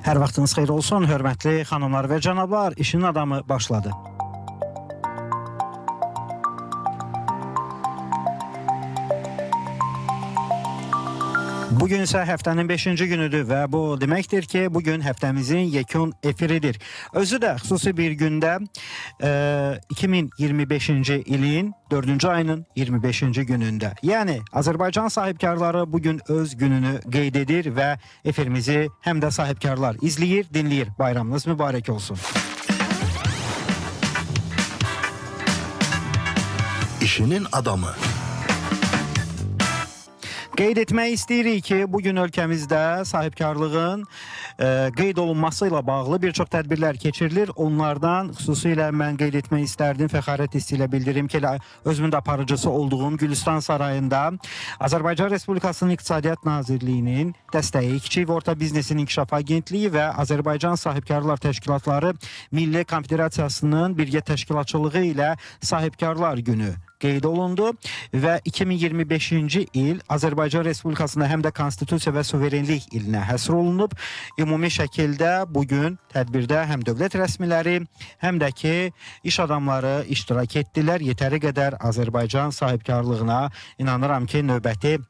Hər vaxtınız xeyir olsun, hörmətli xanımlar və cənablar, işin adamı başladı. Bugün isə həftənin 5-ci günüdür və bu deməkdir ki, bugün həftəmizin yekun efiridir. Özü də xüsusi bir gündə 2025-ci ilin 4-cü ayının 25-ci günündə. Yəni, Azərbaycan sahibkarları bugün öz gününü qeyd edir və efirimizi həm də sahibkarlar izləyir, dinləyir. Bayramınız mübarək olsun. İşinin adamı. Qeyd etmək istəyirik ki, bugün ölkəmizdə sahibkarlığın qeyd olunması ilə bağlı bir çox tədbirlər keçirilir. Onlardan xüsusilə mən qeyd etmək istərdim, fəxarət hissi ilə bildirim ki, özümün də aparıcısı olduğum Gülüstan Sarayında Azərbaycan Respublikasının İqtisadiyyat Nazirliyinin dəstəyi, Kiçik və Orta Biznesin İnkişaf Agentliyi və Azərbaycan Sahibkarlar Təşkilatları Milli Konfederasiyasının birgə təşkilatçılığı ilə Sahibkarlar Günü qeyd olundu və 2025-ci il Azərbaycan Respublikasında həm də Konstitusiya və Suverenlik ilinə həsr olunub. Ümumi şəkildə bugün tədbirdə həm dövlət rəsmiləri, həm də ki, iş adamları iştirak etdilər. Yetəri qədər Azərbaycan sahibkarlığına inanıram ki, növbəti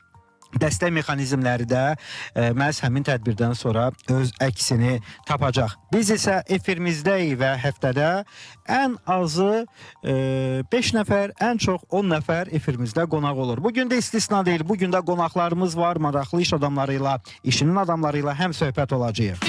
dəstək mexanizmləri də məhz həmin tədbirdən sonra öz əksini tapacaq. Biz isə efirimizdəyik və həftədə ən azı 5 nəfər, ən çox 10 nəfər efirimizdə qonaq olur. Bugün də istisna deyil, bugün də qonaqlarımız var, maraqlı iş adamlarıyla, işinin adamlarıyla həm söhbət olacağıq.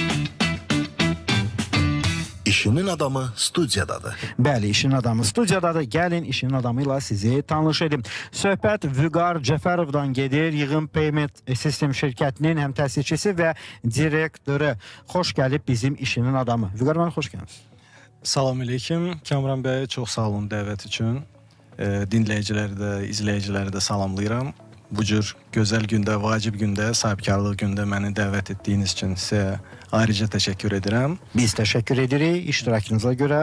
İşinin adamı studiyadadır. Bəli, işin adamı studiyadadır. Gəlin işin adamı ilə sizi tanış edim. Söhbət Vüqar Cəfərovdan gedir. Yığım Payment System şirkətinin həm təsisçisi və direktoru. Xoş gəlib bizim işinin adamı. Vüqar bəy, xoş gəlmisiniz. Salam aleyküm. Kamran bəy, çox sağ olun dəvət üçün. Dinləyiciləri də, izləyiciləri də salamlayıram. Bu cür gözəl gündə, vacib gündə, sahibkarlıq gündə məni dəvət etdiyiniz üçün sizə ayrıca təşəkkür edirəm. Biz təşəkkür edirik iştirakınıza görə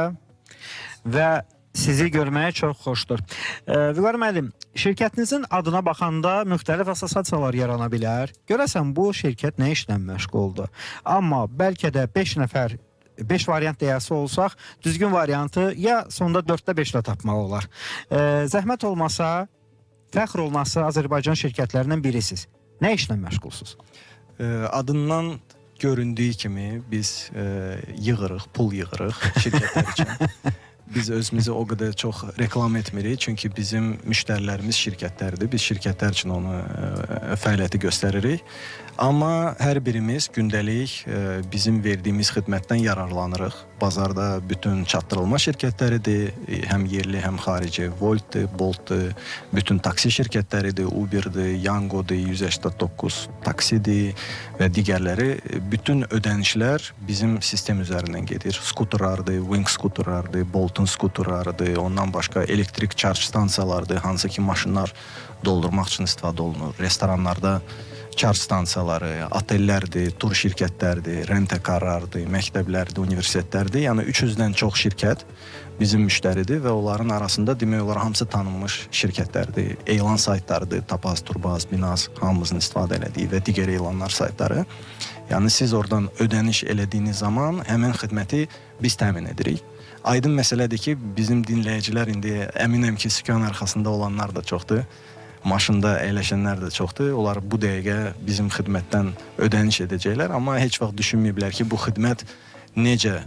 və sizi görməyə çox xoşdur. Vüqar müəllim, şirkətinizin adına baxanda müxtəlif assosiasiyalar yarana bilər. Görəsən bu şirkət nə işlə məşğuldur? Amma bəlkə də 5 nəfər 5 variant deyəsi olsaq, düzgün variantı ya sonda 4-də 5-də tapmaq olar. Zəhmət olmasa, fəxr olması Azərbaycan şirkətlərindən birisiz. Nə işlə məşğulsuz? Adından göründüyü kimi biz yığırıq, pul yığırıq şirkətlər üçün. Biz özümüzü o qədər çox reklam etmirik, çünki bizim müştərilərimiz şirkətlərdir. Biz şirkətlər üçün onu fəaliyyəti göstəririk. Amma hər birimiz gündəlik bizim verdiyimiz xidmətdən yararlanırıq. Bazarda bütün çatdırılma şirkətləridir, həm yerli, həm xarici, Volt'dir, Bolt'dur, bütün taksi şirkətləridir, Uber'dir, Yango'dur, 189 taksidir və digərləri. Bütün ödənişlər bizim sistem üzərindən gedir. Skuterlardır, Wing skuterlardır, Bolt'un skuterlarıdır, ondan başqa elektrik charge stansiyalardır, hansı ki maşınlar doldurmaq üçün istifadə olunur. Restoranlarda charge stansiyaları, otellərdir, tur şirkətlərdir, rent-a-carlardır, məktəblərdir, universitetlərdir. Yəni 300-dən çox şirkət bizim müştəridir və onların arasında demək olar hamısı tanınmış şirkətlərdir. Elan saytlarıdır, Tapaz, Turbaz, Binaz, hamımızın istifadə elədiyi və digər elanlar saytları. Yəni siz oradan ödəniş elədiyiniz zaman həmin xidməti biz təmin edirik. Aydın məsələdir ki, bizim dinləyicilər indi əminəm ki, sükan arxasında olanlar da çoxdur. Maşında əyləşənlər də çoxdur. Onlar bu dəqiqə bizim xidmətdən ödəniş edəcəklər. Amma heç vaxt düşünməyiblər ki, bu xidmət necə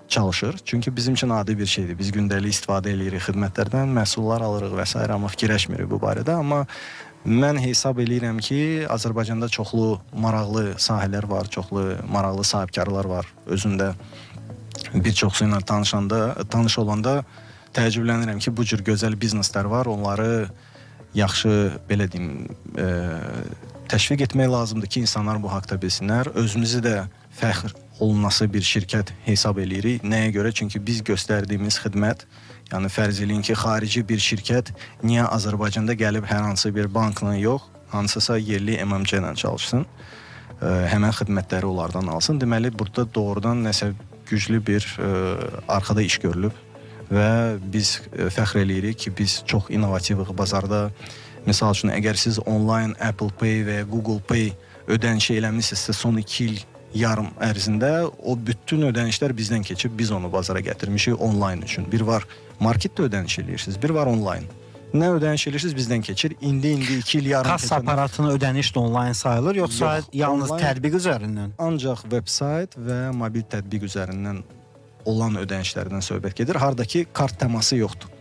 çalışır. Çünki bizim üçün adi bir şeydir. Biz gündəlik istifadə edirik xidmətlərdən, məhsullar alırıq və s. Amma fikirləşmirik bu barədə. Amma mən hesab edirəm ki, Azərbaycanda çoxlu maraqlı sahələr var, çoxlu maraqlı sahibkarlar var. Özündə bir çoxsu ilə tanış olanda təəccüblənirəm ki, bu cür gözəl bizneslər var. Onları yaxşı, belə deyim, təşviq etmək lazımdır ki, insanlar bu haqda bilsinlər. Özümüzü də fəxr olunması bir şirkət hesab eləyirik. Nəyə görə? Çünki biz göstərdiyimiz xidmət, yəni fərz eləyin ki, xarici bir şirkət niyə Azərbaycanda gəlib hər hansı bir bankla yox, hansısa yerli MMC ilə çalışsın, həmən xidmətləri onlardan alsın. Deməli, burada doğrudan nəsə güclü bir arxada iş görülüb. Və biz fəxr eləyirik ki, biz çox innovativik bazarda. Misal üçün, əgər siz online Apple Pay və Google Pay ödənişi eləmişsinizsə son 2 il yarım ərzində o bütün ödənişlər bizdən keçib, biz onu bazara gətirmişik onlayn üçün. Bir var marketdə ödəniş edirsiniz, bir var onlayn. Nə ödəniş edirsiniz bizdən keçir. İndi 2 il yarım Kassa aparatının ödəniş də onlayn sayılır, yoxsa Yox, yalnız onlayn- tətbiq üzərindən? Ancaq veb-sayt və mobil tətbiq üzərindən olan ödənişlərdən söhbət gedir. Hardakı kart təması yoxdur.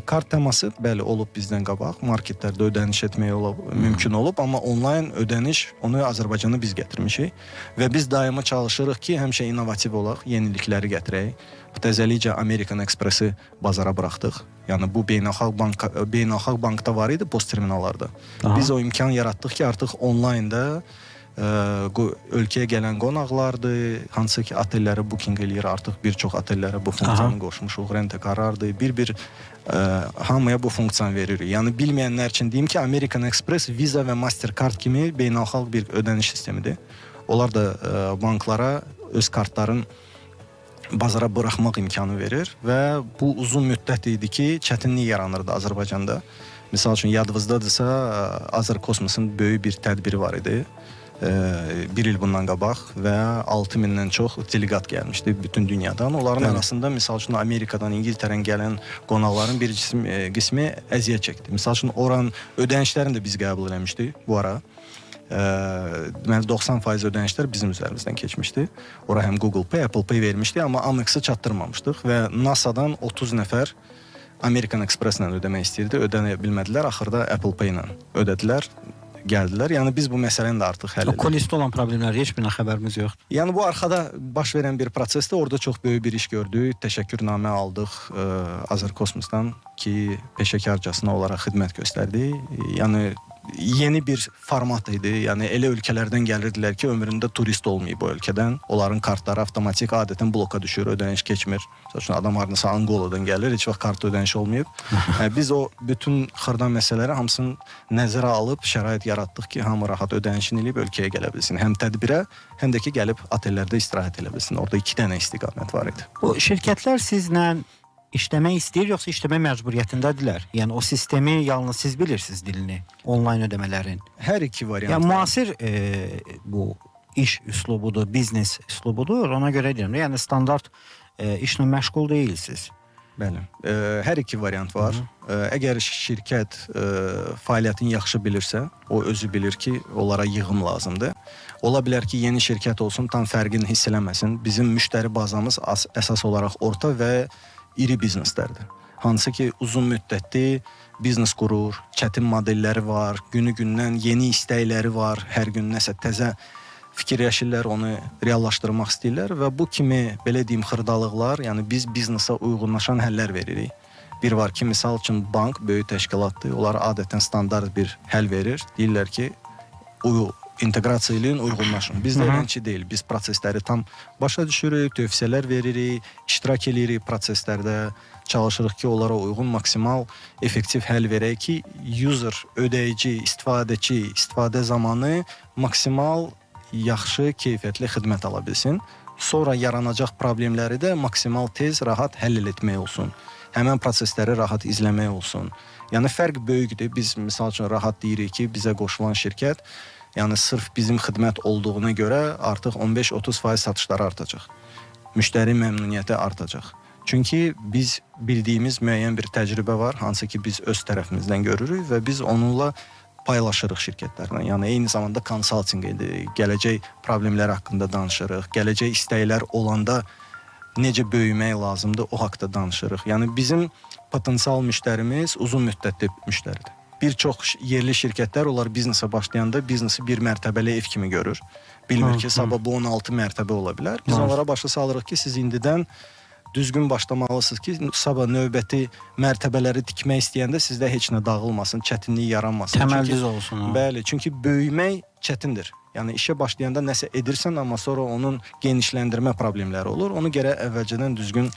Kart təması bəli olub bizdən qabaq, marketlərdə ödəniş etmək mümkün olub, amma onlayn ödəniş onu Azərbaycana biz gətirmişik və biz daima çalışırıq ki, həmişə innovativ olaq, yenilikləri gətirək. Təzəlikcə American Express-i bazara buraxdıq. Yəni bu beynəlxalq bankda var idi, post terminallarda. Aha. Biz o imkan yaratdıq ki, artıq onlaynda ölkəyə gələn qonaqlardır, hansı ki otelləri booking eləyir, artıq bir çox otellərə bu funksiyanı qoşmuşuq, rent-a-carlardır, bir hamıya bu funksiyanı veririk. Yəni bilməyənlər üçün deyim ki, American Express, Visa və Mastercard kimi beynəlxalq bir ödəniş sistemidir. Onlar da banklara öz kartların bazara buraxmaq imkanı verir və bu uzun müddət idi ki, çətinlik yaranırdı Azərbaycanda. Misal üçün yadınızdadırsa, Azərkosmosun böyük bir tədbiri var idi. Bir il bundan qabaq və 6000-dən çox delegat gəlmişdi bütün dünyadan. Onların arasında misal üçün Amerikadan, İngiltərədən gələn qonaqların bir qismi əziyyət çəkdi. Misal üçün oranın ödənişlərini də biz qəbul eləmişdik bu ara. Deməli 90% ödənişlər bizim üzərimizdən keçmişdi. Ora həm Google Pay, Apple Pay vermişdi, amma Amex-i çatdırmamışdıq və NASA-dan 30 nəfər American Express-lə ödəmək istəyirdi, ödəyə bilmədilər. Axırda Apple Pay ilə ödədilər, gəldilər. Yəni biz bu məsələni də artıq həll O edirik. kulisdə olan problemlər heç birinə xəbərimiz yoxdur. Yəni bu arxada baş verən bir prosesdə orada çox böyük bir iş gördük. Təşəkkürnamə aldıq Azərkosmosdan ki, peşəkarcasına olaraq xidmət göstərdi. Yəni yeni bir format idi. Yəni elə ölkələrdən gəlirdilər ki, ömründə turist olmayıb o ölkədən. Onların kartları avtomatik adətən bloka düşür, ödəniş keçmir. Məsələn, adam hardansa Angoladan gəlir, heç vaxt kart ödəniş olmayıb. Biz o bütün xırda məsələləri hamısını nəzərə alıb şərait yaratdıq ki, hamı rahat ödənişini eləyib ölkəyə gələ bilsin. Həm tədbirə, həm də ki, gəlib otellərdə istirahət elə bilsin. Orada 2 dənə istiqamət var idi. Bu şirkətlər sizlə işləmək istəyir, yoxsa işləmək məcburiyyətindədirlər? Yəni o sistemi yalnız siz bilirsiniz dilini, onlayn ödəmələrin. Hər iki variant. Yəni müasir bu iş üslubudur, biznes üslubudur. Ona görə deyirəm. Yəni standart işlə məşğul deyilsiniz. Bəli. Hər iki variant var. Əgər şirkət fəaliyyətini yaxşı bilirsə, o özü bilir ki, onlara yığım lazımdır. Ola bilər ki, yeni şirkət olsun, tam fərqini hiss eləməsin. Bizim müştəri bazamız əsas olaraq orta və iri bizneslərdir. Hansı ki, uzun müddətli biznes qurur, çətin modelləri var, günü-gündən yeni istəkləri var, hər gün nəsə təzə fikirləşirlər, onu reallaşdırmaq istəyirlər və bu kimi, belə deyim, xırdalıqlar, yəni biz biznesə uyğunlaşan həllər veririk. Bir var ki, misal üçün bank böyük təşkilatdır, onlar adətən standart bir həll verir. Deyirlər ki, inteqrasiya ilə uyğunlaşın. Biz də eləncə deyil. Biz prosesləri tam başa düşürük, tövsiyələr veririk, iştirak edirik proseslərdə, çalışırıq ki, onlara uyğun maksimal effektiv həll verək ki, user, ödəyici, istifadə zamanı maksimal yaxşı, keyfiyyətli xidmət ala bilsin. Sonra yaranacaq problemləri də maksimal tez, rahat həll etmək olsun. Həmən prosesləri rahat izləmək olsun. Yəni fərq böyükdür. Biz misal üçün rahat deyirik ki, bizə qoşulan şirkət, yəni sırf bizim xidmət olduğuna görə artıq 15-30% satışları artacaq. Müştəri məmnuniyyəti artacaq. Çünki biz bildiyimiz müəyyən bir təcrübə var, hansı ki biz öz tərəfimizdən görürük və biz onunla paylaşırıq şirkətlərlə. Yəni eyni zamanda konsaltinq edirik, gələcək problemlər haqqında danışırıq, gələcək istəklər olanda necə böyümək lazımdır, o haqqda danışırıq. Yəni bizim potensial müştərimiz uzun müddətli müştəridir. Bir çox yerli şirkətlər, onlar biznesə başlayanda biznesi bir mərtəbəli ev kimi görür. Bilmir ki, sabah bu 16 mərtəbə ola bilər. Biz onlara başa salırıq ki, siz indidən düzgün başlamalısınız ki, sabah növbəti mərtəbələri tikmək istəyəndə sizdə heç nə dağılmasın, çətinlik yaranmasın. Təməldiz olsun. Bəli, çünki böyümək çətindir. Yəni işə başlayanda nəsə edirsən, amma sonra onun genişləndirmə problemləri olur. Onu gərək əvvəlcədən düzgün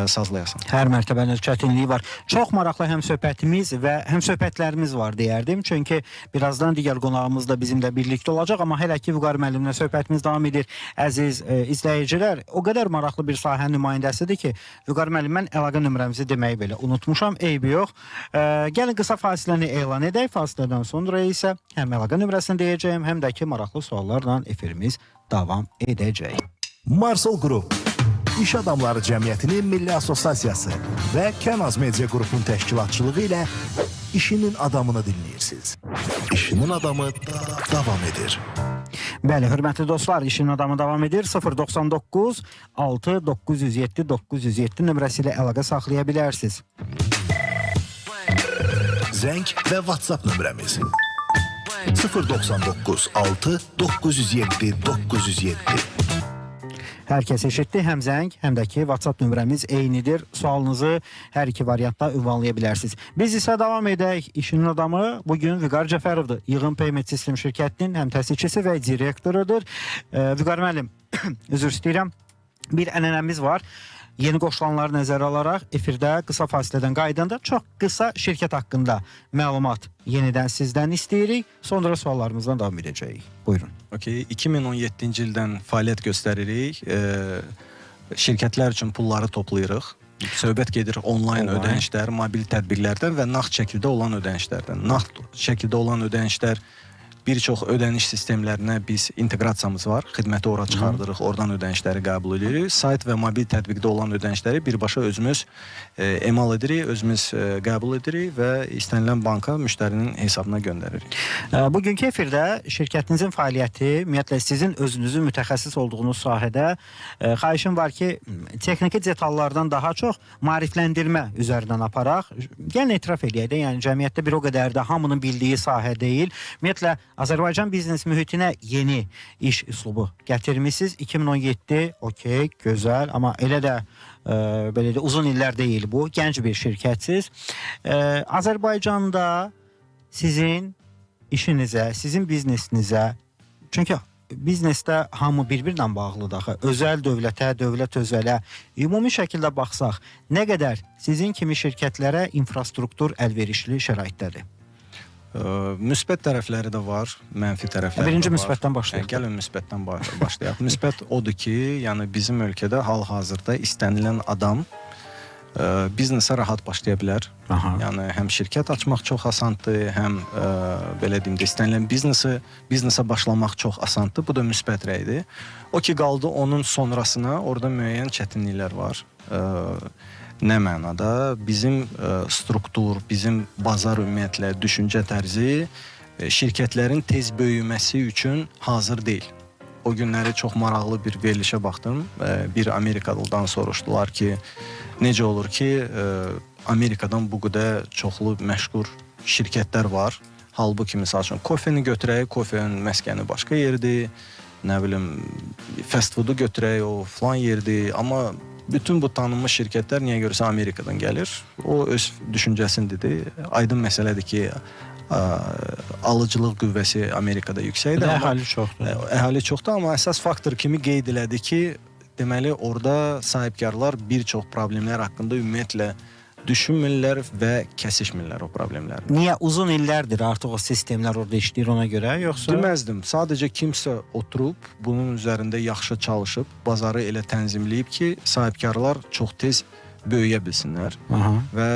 sazlayasan. Hər mərtəbənin öz çətinliyi var. Çox maraqlı həm söhbətimiz və həm söhbətlərimiz var deyərdim. Çünki birazdan digər qonağımız da bizimlə birlikdə olacaq, amma hələ ki Vüqar müəllimlə söhbətimiz davam edir. Əziz izləyicilər, o qədər maraqlı bir sahənin nümayəndəsidir ki, Vüqar müəllim, mən əlaqə nömrəmizi deməyi belə unutmuşam, eybi yox. Gəlin qısa fasiləni elan edək. Fasilədən sonra isə həm əlaqə nömrəsini deyəcəyim, həm də ki maraqlı suallarla efirimiz davam edəcək. Marsol Qrup, İş Adamları Cəmiyyətinin Milli Assosiasiyası və Kənaz Media Qrupun təşkilatçılığı ilə işinin adamını dinləyirsiniz. İşinin adamı davam edir. Bəli, hörmətli dostlar, işin adamı davam edir. 099 6 907 907 nömrəsi ilə əlaqə saxlaya bilərsiniz. Zəng və WhatsApp nömrəmiz 099 6 907 907. Hər kəs eşitdi, həm zəng, həm də ki WhatsApp nömrəmiz eynidir. Sualınızı hər iki variantda ünvanlaya bilərsiniz. Biz isə davam edək. İşinin adamı bugün Vüqar Cəfərovdur. Yığın Payment System şirkətinin həm təsisçisi və direktorudur. Vüqar müəllim, üzr istəyirəm. Bir ənənəmiz var. Yeni qoşulanları nəzərə alaraq efirdə qısa fasilədən qaydanda çox qısa şirkət haqqında məlumat yenidən sizdən istəyirik. Sonra suallarımızdan davam edəcəyik. Buyurun. Okay, 2017-ci ildən fəaliyyət göstəririk. Şirkətlər üçün pulları toplayırıq. Söhbət gedir onlayn ödənişlər, mobil tədbirlərdən və nağd şəkildə olan ödənişlərdən. Nağd şəkildə olan ödənişlər bir çox ödəniş sistemlərinə biz inteqrasiyamız var. Xidməti ora çıxardırıq, oradan ödənişləri qəbul edirik. Sayt və mobil tətbiqdə olan ödənişləri birbaşa özümüz emal edirik, özümüz qəbul edirik və istənilən banka müştərinin hesabına göndəririk. Bugünkü efirdə şirkətinizin fəaliyyəti, ümumiyyətlə sizin özünüzün mütəxəssis olduğunuz sahədə xahişim var ki, texniki detallardan daha çox maarifləndirmə üzərindən aparaq. Gəlin etiraf edək də, yəni cəmiyyətdə bir o qədər də hamının bildiyi sahə deyil. Ümumiyyətlə Azərbaycan biznes mühitinə yeni iş üslubu gətirmişsiniz. 2017, okey, gözəl, amma elə də belə də uzun illər deyil bu. Gənc bir şirkətsiz. Azərbaycanda sizin işinizə, sizin biznesinizə, çünki biznesdə hamı bir-birlə bağlıdır axı. Özəl dövlətə, dövlət özələ, ümumi şəkildə baxsaq, nə qədər sizin kimi şirkətlərə infrastruktur əlverişli şəraitdədir? Müsbət tərəfləri də var, mənfi tərəfləri də var. Birinci müsbətdən başlayaq. Gəlin müsbətdən başlayaq. Müsbət odur ki, yəni bizim ölkədə hal-hazırda istənilən adam biznesə rahat başlaya bilər. Aha. Yəni həm şirkət açmaq çox asandır, həm belə deyim də istənilən biznesə başlamaq çox asandır. Bu da müsbət rəydir. O ki qaldı onun sonrasına orada müəyyən çətinliklər var. Nə mənada? Bizim struktur, bizim bazar ümumiyyətlə düşüncə tərzi şirkətlərin tez böyüməsi üçün hazır deyil. O günləri çox maraqlı bir verilişə baxdım. Bir Amerikalıdan soruşdular ki, necə olur ki, Amerikadan bu qədər çoxlu məşhur şirkətlər var. Halbuki misal üçün kofeni götürək, kofenin məskəni başqa yerdir. Nə bilim, fast food'u götürək, o falan yerdir. Amma bütün bu tanınmış şirkətlər niyə görürsə Amerikadan gəlir. O öz düşüncəsindir. Aydın məsələdir ki, alıcılıq qüvvəsi Amerikada yüksəkdir. Əhali çoxdur. Əhali çoxdur, amma əsas faktor kimi qeyd elədi ki, deməli orada sahibkarlar bir çox problemlər haqqında ümumiyyətlə düşünmürlər və kəsişmirlər o problemləri. Niyə? Uzun illərdir artıq o sistemlər orada işləyir ona görə, yoxsa? Deməzdim. Sadəcə kimsə oturub, bunun üzərində yaxşı çalışıb, bazarı elə tənzimləyib ki, sahibkarlar çox tez böyüyə bilsinlər. Aha. Və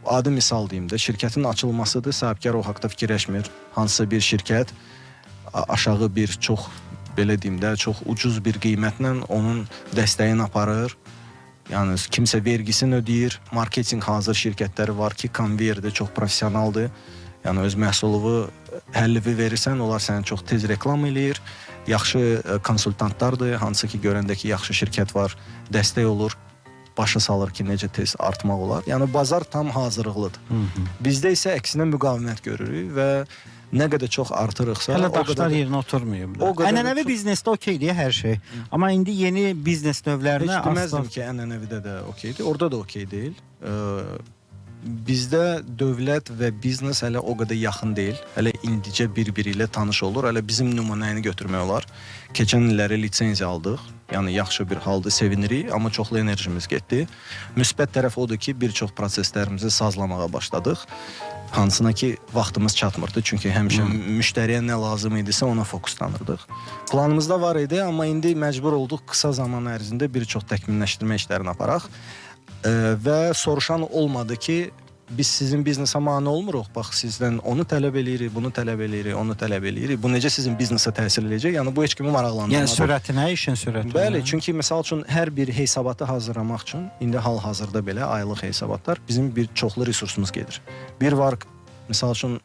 adi misal deyim də, şirkətin açılmasıdır, sahibkar o haqda fikirləşmir. Hansısa bir şirkət aşağı bir çox, belə deyim də, çox ucuz bir qiymətlə onun dəstəyini aparır. Yəni kimsə vergisini ödəyir, marketinq hazır şirkətləri var ki, konveyerdə çox professionaldır. Yəni öz məhsulunu həllivi verirsən, onlar səni çox tez reklam eləyir. Yaxşı konsultantlardır, hansı ki görəndə ki, yaxşı şirkət var, dəstək olur, başa salır ki, necə tez artmaq olar. Yəni bazar tam hazırlıqlıdır. Bizdə isə əksinə müqavimət görürük və nə qədər çox artırıqsa, hələ daşlar yerinə oturmayıb. Ənənəvi biznesdə okeydir hər şey. Amma indi yeni biznes növlərinə heç deməzdim ki, ənənəvidə də okeydir. Orada da okey deyil. bizdə dövlət və biznes hələ o qədər yaxın deyil. Hələ indicə bir-biri ilə tanış olur. Hələ bizim nümunəni götürmək olar. Keçən illəri lisenziya aldıq. Yəni yaxşı bir halda sevinirik, amma çoxlu enerjimiz getdi. Müsbət tərəf odur ki, bir çox proseslərimizi sazlamağa başladıq. Hansına ki vaxtımız çatmırdı. Çünki həmişə müştəriyə nə lazım idisə ona fokuslanırdıq. Planımızda var idi, amma indi məcbur olduq qısa zaman ərzində bir çox təkmilləşdirmə işlərini aparaq. Və soruşan olmadı ki, biz sizin biznesə mane olmuruq. Bax, sizdən onu tələb eləyirik, bunu tələb eləyirik, onu tələb eləyirik. Bu necə sizin biznesə təsir edəcək? Yəni bu heç kimi maraqlandırmadı. Yəni sürətinə, işin sürətinə. Bəli, çünki məsəl üçün hər bir hesabatı hazırlamaq üçün indi hal-hazırda belə aylıq hesabatlar bizim bir çoxlu resursumuz gedir. Bir var, məsəl üçün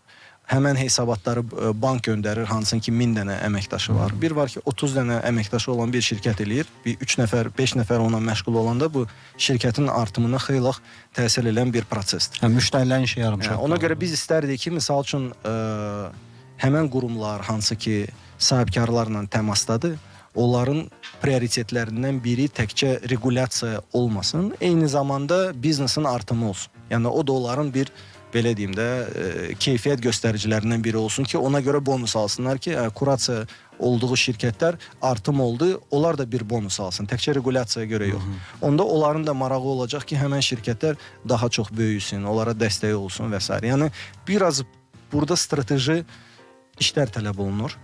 həmən hesabatları bank göndərir, hansın ki 1000 dənə əməkdaşı var. Bir var ki 30 dənə əməkdaşı olan bir şirkət eləyir. Bir 3 nəfər, 5 nəfər ona məşğul olanda bu şirkətin artımına xeyli təsir edən bir prosesdir. Müştərilərin işi yarımçıq. Ona görə biz istərdik ki, məsəl üçün həmən qurumlar hansı ki sahibkarlarla təmasdadır, onların prioritetlərindən biri təkcə regulyasiya olmasın, eyni zamanda biznesin artımı olsun. Yəni o da onların bir belə deyim də keyfiyyət göstəricilərindən biri olsun ki, ona görə bonus alsınlar ki, kurasiya olduğu şirkətlər artım oldu, onlar da bir bonus alsın, təkcə regulyasiyaya görə yox. Onda onların da marağı olacaq ki, həmən şirkətlər daha çox böyüsün, onlara dəstək olsun və s. Yəni biraz burada strateji işlər tələb olunur.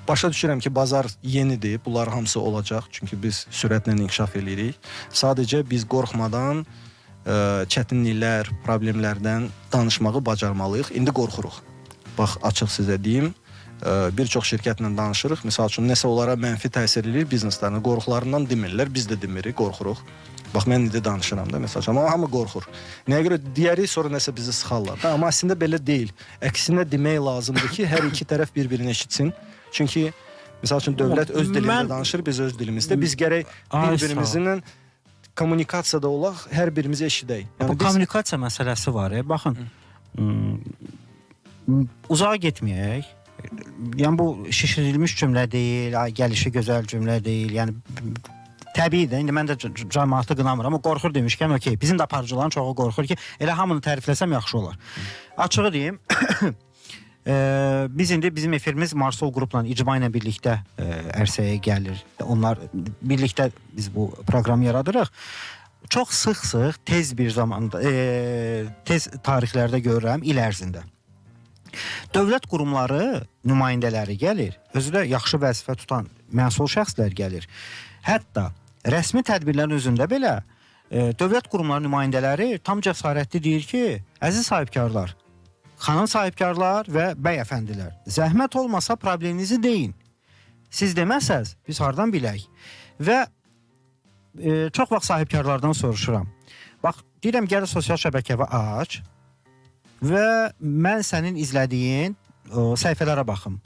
Başa düşürəm ki, bazar yenidir, bunlar hamısı olacaq, çünki biz sürətlə inkişaf edirik. Sadəcə biz qorxmadan çətinliklər, problemlərdən danışmağı bacarmalıyıq. İndi qorxuruq. Bax, açıq sizə deyim, bir çox şirkətlə danışırıq. Misal üçün, nəsə onlara mənfi təsir edir bizneslərinə. Qorxularından demirlər, biz də demirik, qorxuruq. Bax, mən indi danışıram da, məsəl üçün, amma hamı qorxur. Nəyə görə deyərik, sonra nəsə bizi sıxarlar. Amma əslində belə deyil. Əksinə demək lazımdır ki, hər iki tərəf bir-birini eşitsin. Çünki, misal üçün, dövlət öz dilində danışır, biz öz dilimizdə. Biz gərək bir-birimizlə kommunikasiyada olaq, hər birimizi eşidək. Yəni, bu kommunikasiya məsələsi var. Baxın, uzağa getməyək. Yəni, bu şişirilmiş cümlə deyil, gəlişi gözəl cümlə deyil. Yəni, təbiidir. İndi mən də cəmaatı qınamıram, amma qorxur demişkən, okey. Bizim də aparıcıların çoxu qorxur ki, elə hamını tərifləsəm yaxşı olar. Açığı deyim, biz indi bizim efirimiz Marsol qrupla icma ilə birlikdə ərsəyə gəlir. Onlar birlikdə biz bu proqramı yaradırıq. Çox sıx-sıx tez bir zamanda, tez tarixlərdə görürəm il ərzində. Dövlət qurumları nümayəndələri gəlir, özü də yaxşı vəzifə tutan məsul şəxslər gəlir. Hətta rəsmi tədbirlərin özündə belə dövlət qurumları nümayəndələri tam cəsarətli deyir ki, əziz sahibkarlar, xanım sahibkarlar və bəy əfəndilər, zəhmət olmasa probleminizi deyin. Siz deməsəz, biz hardan bilək? Və çox vaxt sahibkarlardan soruşuram. Bax, deyirəm, gəl sosial şəbəkəvi aç və mən sənin izlədiyin səhifələrə baxım.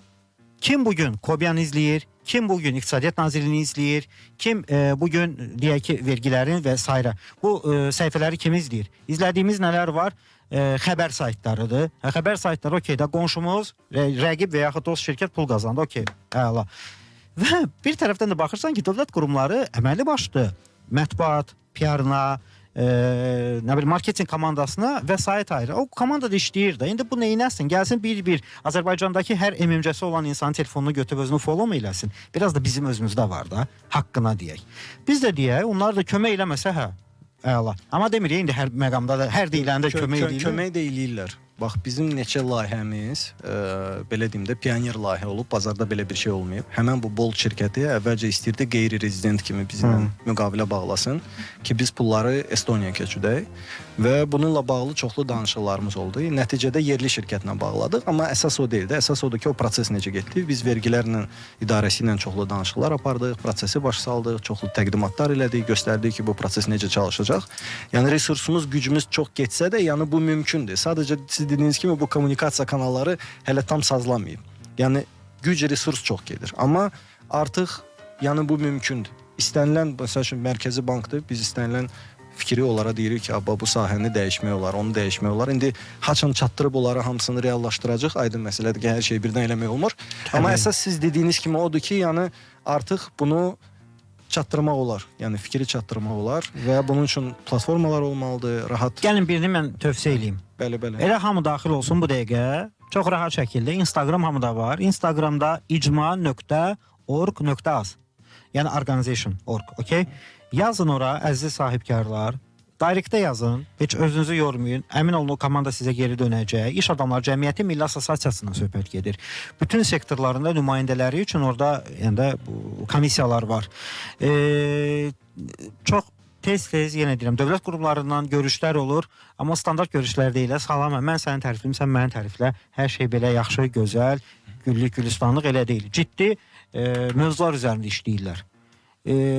Kim bugün Kobyan izləyir, kim bugün İqtisadiyyat Nazirliyini izləyir, kim bugün deyək ki, vergilərin və s. Bu səhifələri kim izləyir? İzlədiyimiz nələr var? Xəbər saytlarıdır. Xəbər saytları okey də qonşumuz, rəqib və yaxud dost şirkət pul qazandı, okey, əla. Və bir tərəfdən də baxırsan ki, dövlət qurumları əməli başlı mətbuat, PR-na, nə bilim, marketing komandasına vəsait ayırır. O komanda da işləyir də. İndi bu neynəsin? Gəlsin bir Azərbaycandakı hər MMC-si olan insanın telefonunu götürüb özünü follow eləsin. Biraz da bizim özümüzdə var da, haqqına deyək. Biz də deyək, onlar da kömək eləməsə, hə, əla. Amma demirik, indi hər məqamda da, hər deyiləndə kömək eləyirlər. Kömək də eləyirlər. Bax, bizim neçə layihəmiz, belə deyim də, pioner layihə olub, bazarda belə bir şey olmayıb. Həmən bu Bolt şirkəti əvvəlcə istəyirdi qeyri-rezident kimi bizimlə müqavilə bağlasın ki, biz pulları Estoniyaya keçidək və bununla bağlı çoxlu danışıqlarımız oldu. Nəticədə yerli şirkətlə bağladıq, amma əsas o deyildi. Əsas odur ki, o proses necə getdi. Biz vergilərlə, idarəsi ilə çoxlu danışıqlar apardıq, prosesi baş saldıq, çoxlu təqdimatlar elədik, göstərdik ki, bu proses necə çalışacaq. Yəni, resursumuz, gücümüz çox getsə də, yəni bu mümkündür. Sadəcə siz dediyiniz kimi bu kommunikasiya kanalları hələ tam sazlanmayıb. Yəni güc, resurs çox gedir. Amma artıq yəni bu mümkündür. İstənilən, məsəl üçün mərkəzi bankdır. Biz istənilən fikri onlara deyirik ki, bu sahəni dəyişmək olar, onu dəyişmək olar. İndi haçan çatdırıb onları hamısını reallaşdıracaq. Aydın məsələdir ki, hər şey birdən eləmək olmur. Amma əsas siz dediyiniz kimi odur ki, yəni artıq bunu çatdırmaq olar. Yəni fikri çatdırmaq olar və bunun üçün platformalar olmalıdır, rahat. Gəlin birini mən tövsiyə eləyim. Bəli, bəli. Elə hamı daxil olsun bu dəqiqə. Çox rahat şəkildə Instagram hamıda var. Instagramda icma.org.az. Yəni organization.org, okey? Yazın ora əziz sahibkarlar. Direktə yazın, heç özünüzü yormayın. Əmin olun o komanda sizə geri dönəcək. İş Adamları Cəmiyyəti Milli Assosiasiyasından söhbət gedir. Bütün sektorlarında nümayəndələri üçün orada yəni bu komissiyalar var. Çox tez-tez yenə deyirəm, dövlət qurumlarından görüşlər olur, amma standart görüşlər deyil. Salam, mən sənin təriflim, sən mənim təriflə. Hər şey belə yaxşı, gözəl, güllük, gülistanlıq elə deyil. Ciddi mövzular üzərində işləyirlər.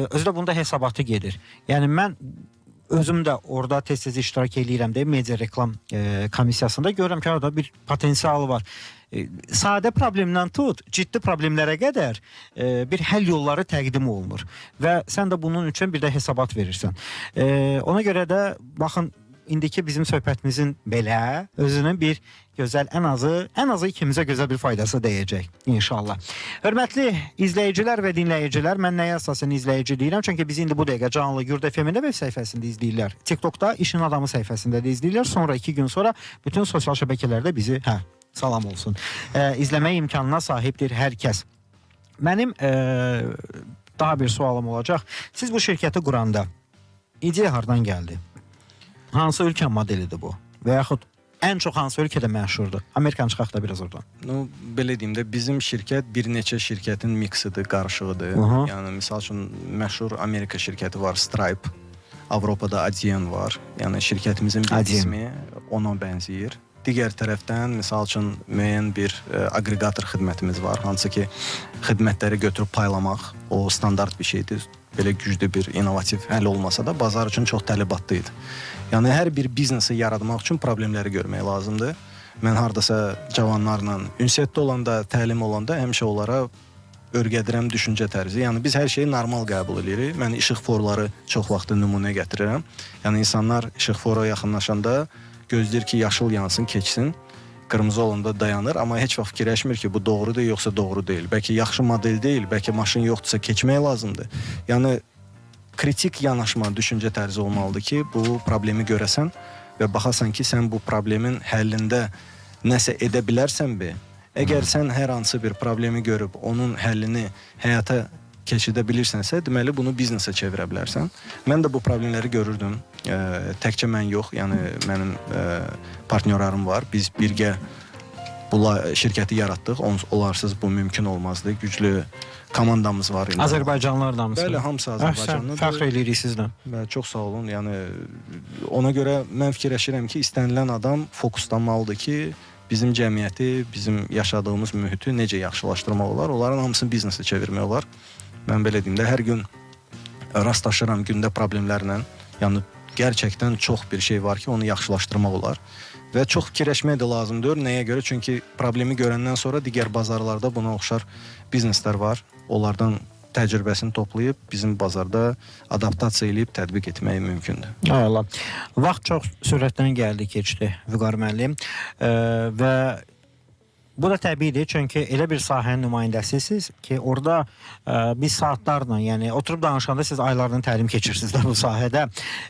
Özü də bunda hesabatı gedir. Yəni mən özüm də orada tez-tez iştirak edirəm deyə media reklam komissiyasında görürəm ki, orada bir potensialı var. Sadə problemdən tut, ciddi problemlərə qədər bir həll yolları təqdim olunur və sən də bunun üçün bir də hesabat verirsən. Ona görə də baxın, indiki bizim söhbətimizin belə özünün bir gözəl, ən azı ikimizə gözəl bir faydası dəyəcək inşallah. Hörmətli izləyicilər və dinləyicilər, mən nəyə əsasən izləyici deyirəm? Çünki bizi indi bu dəqiqə canlı Yurd FM-də web səhifəsində izləyirlər. TikTokda İşin Adamı səhifəsində də izləyirlər. Sonra 2 gün sonra bütün sosial şəbəkələrdə bizi, salam olsun, izləmə imkanına sahibdir hər kəs. Mənim daha bir sualım olacaq. Siz bu şirkəti quranda ideya hardan gəldi? Hansı ölkə modelidir bu? Və yaxud ən çox hansı ölkədə məşhurdur? Amerikan çıxaq da biraz oradan. Belə deyim də, bizim şirkət bir neçə şirkətin miksidir, qarışığıdır. Yəni, misal üçün, məşhur Amerika şirkəti var, Stripe. Avropada Adyen var. Yəni, şirkətimizin bir ismi ona bənzəyir. Digər tərəfdən, misal üçün, müəyyən bir aqreqator xidmətimiz var. Hansı ki, xidmətləri götürüb paylamaq, o standart bir şeydir. Belə güclü bir inovativ həll olmasa da bazar üçün çox tələbatlı idi. Yəni hər bir biznesi yaratmaq üçün problemləri görmək lazımdır. Mən hardasa cavanlarla ünsiyyətdə olanda, təlim olanda həmişə onlara örgədirəm düşüncə tərzi. Yəni biz hər şeyi normal qəbul edirik. Mən işıq forları çox vaxt nümunə gətirirəm. Yəni insanlar işıq fora yaxınlaşanda gözləyir ki, yaşıl yansın, keçsin. Qırmızı olanda dayanır, amma heç vaxt fikirləşmir ki, bu doğrudur yoxsa doğru deyil. Bəlkə yaxşı model deyil, bəlkə maşın yoxdursa keçmək lazımdır. Yəni kritik yanaşma, düşüncə tərzi olmalıdır ki, bu problemi görəsən və baxasan ki, sən bu problemin həllində nəsə edə bilərsənmi? Əgər sən hər hansı bir problemi görüb onun həllini həyata keçidə bilirsənsə, deməli bunu biznesə çevirə bilərsən. Mən də bu problemləri görürdüm. Təkcə mən yox, yəni mənim partnyorlarım var. Biz birgə şirkəti yaratdıq. Onlarsız bu mümkün olmazdı. Güclü komandamız var. Azərbaycanlılardan mısınız? Bəli, hamısı Azərbaycanlıdır. Fəxr eləyirik sizlə. Bəli, çox sağ olun. Yəni ona görə mən fikirləşirəm ki, istənilən adam fokuslanmalıdır ki, bizim cəmiyyəti, bizim yaşadığımız mühiti necə yaxşılaşdırmaq olar, onların hamısını biznesə çevirmək olar. Mən belə deyim də, hər gün rastlaşıram gündə problemlərlə. Yəni gerçəkdən çox bir şey var ki, onu yaxşılaşdırmaq olar. Və çox fikirləşmək də lazımdır. Nəyə görə? Çünki problemi görəndən sonra digər bazarlarda buna oxşar bizneslər var. Onlardan təcrübəsini toplayıb bizim bazarda adaptasiya edib tətbiq etmək mümkündür. Allah. Vaxt çox sürətdən gəldi, keçdi Vüqar müəllim. Və bu da təbiidir, çünki elə bir sahənin nümayəndəsisiniz ki, orada biz saatlarla, yəni oturub danışanda siz aylarla təlim keçirsiniz də bu sahədə.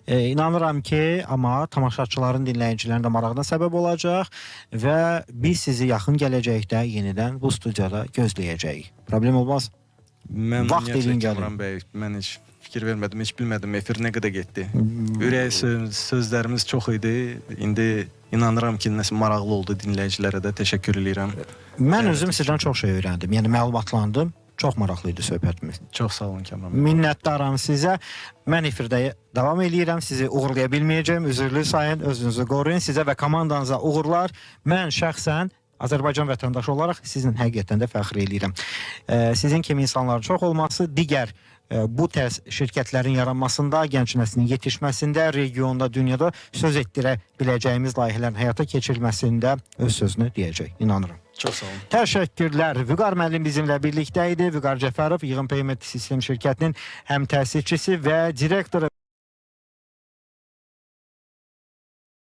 İnanıram ki, amma tamaşaçıların, dinləyicilərin də marağına səbəb olacaq və biz sizi yaxın gələcəkdə yenidən bu studiyada gözləyəcəyik. Problem olmaz. Mən Kəmran bəy, mən heç fikir vermədim, heç bilmədim efir nə qədər getdi. Ürək sözlərimiz çox idi. İndi inanıram ki, nəsə maraqlı oldu dinləyicilərə də. Təşəkkür edirəm. Mən özüm sizdən çox şey öyrəndim. Yəni məlumatlandım. Çox maraqlı idi söhbətimiz. Çox sağ olun Kəmran bəy. Minnətdaram sizə. Mən efirdə davam edirəm. Sizi uğurlaya bilməyəcəm. Üzürlü sayın, özünüzü qoruyun. Sizə və komandanıza uğurlar. Mən şəxsən Azərbaycan vətəndaşı olaraq sizin həqiqətən də fəxr edirəm. Sizin kimi insanların çox olması, digər bu tərz şirkətlərin yaranmasında, gənc nəslinin yetişməsində, regionda, dünyada söz etdirə biləcəyimiz layihələrin həyata keçirilməsində öz sözünü deyəcək, inanırım. Çox sağ olun. Təşəkkürlər. Vüqar müəllim bizimlə birlikdə idi. Vüqar Cəfərov, Yığım Peyment Sistem şirkətinin həm təsisçisi və direktoru.